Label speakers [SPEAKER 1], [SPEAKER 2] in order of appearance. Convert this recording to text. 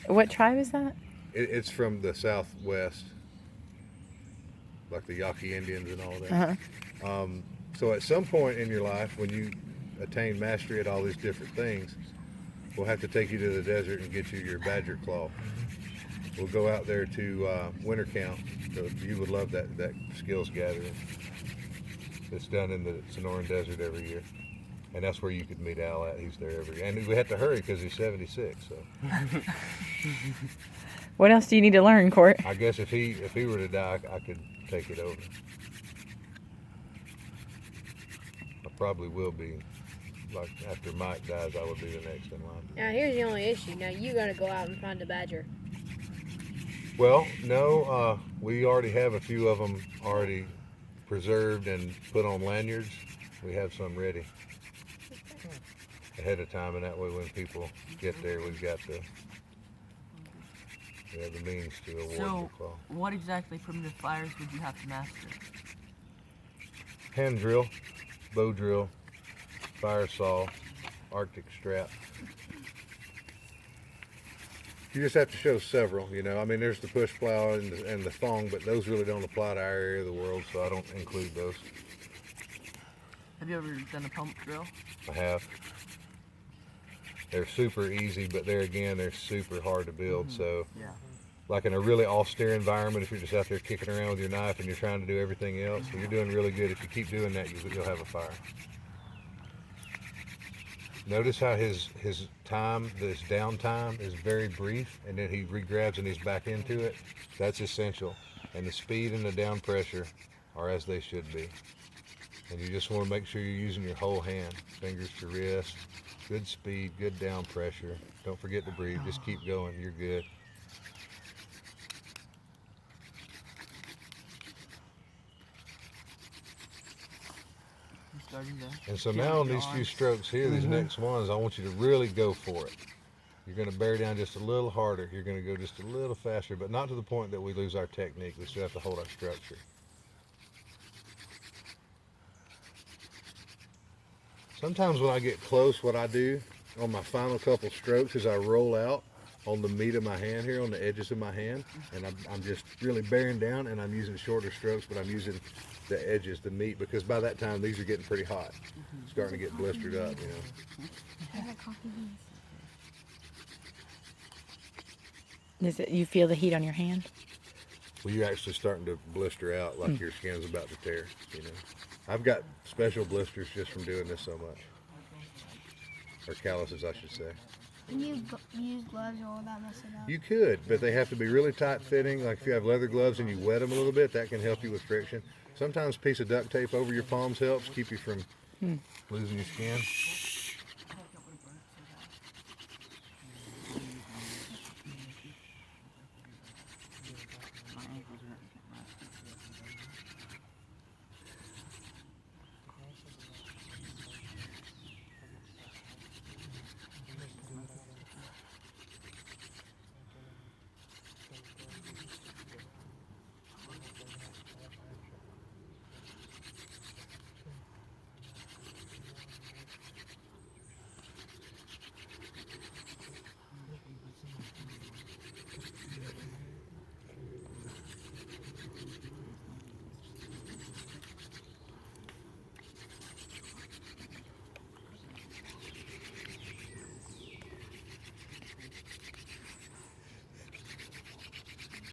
[SPEAKER 1] What tribe is that?
[SPEAKER 2] It's from the Southwest, like the Yaqui Indians and all
[SPEAKER 1] Uh-huh.
[SPEAKER 2] that. So at some point in your life, when you attain mastery at all these different things, we'll have to take you to the desert and get you your badger claw. We'll go out there to winter camp. So you would love that skills gathering. It's done in the Sonoran Desert every year. And that's where you could meet Al at. He's there every year. And we have to hurry because he's 76. So
[SPEAKER 1] What else do you need to learn, Court?
[SPEAKER 2] I guess if he were to die, I could take it over. I probably will be. Like after Mike dies, I would be the next in line.
[SPEAKER 3] Now here's the only issue. Now you gotta go out and find a badger.
[SPEAKER 2] Well, no, we already have a few of them already preserved and put on lanyards. We have some ready ahead of time, and that way when people get there, we have the means to award
[SPEAKER 4] So,
[SPEAKER 2] the claw.
[SPEAKER 4] what exactly primitive fires would you have to master?
[SPEAKER 2] Hand drill, bow drill, fire saw, Arctic strap. You just have to show several, you know. I mean, there's the push plow and the thong, but those really don't apply to our area of the world, so I don't include those.
[SPEAKER 4] Have you ever done a pump drill?
[SPEAKER 2] I have. They're super easy, but there again, they're super hard to build. So,
[SPEAKER 4] Yeah.
[SPEAKER 2] like in a really austere environment, if you're just out there kicking around with your knife and you're trying to do everything else, well, you're doing really good. If you keep doing that, you'll have a fire. Notice how his downtime is very brief, and then he regrabs and he's back into it. That's essential. And the speed and the down pressure are as they should be. And you just want to make sure you're using your whole hand, fingers to wrist, good speed, good down pressure. Don't forget to breathe. Just keep going. You're good.
[SPEAKER 4] I'm starting to
[SPEAKER 2] And so
[SPEAKER 4] feel
[SPEAKER 2] now on
[SPEAKER 4] your
[SPEAKER 2] these few
[SPEAKER 4] arms.
[SPEAKER 2] strokes here, these next ones, I want you to really go for it. You're going to bear down just a little harder. You're going to go just a little faster, but not to the point that we lose our technique. We still have to hold our structure. Sometimes when I get close, what I do on my final couple strokes is I roll out on the meat of my hand here, on the edges of my hand, and I'm just really bearing down, and I'm using shorter strokes, but I'm using the edges, the meat, because by that time these are getting pretty hot, starting to get blistered up, you know.
[SPEAKER 1] Is it? You feel the heat on your hand?
[SPEAKER 2] Well, you're actually starting to blister out like your skin's about to tear, you know. I've got special blisters just from doing this so much. Or calluses, I should say.
[SPEAKER 5] Can you use gloves or will that mess it up?
[SPEAKER 2] You could, but they have to be really tight fitting. Like if you have leather gloves and you wet them a little bit, that can help you with friction. Sometimes a piece of duct tape over your palms helps keep you from losing your skin.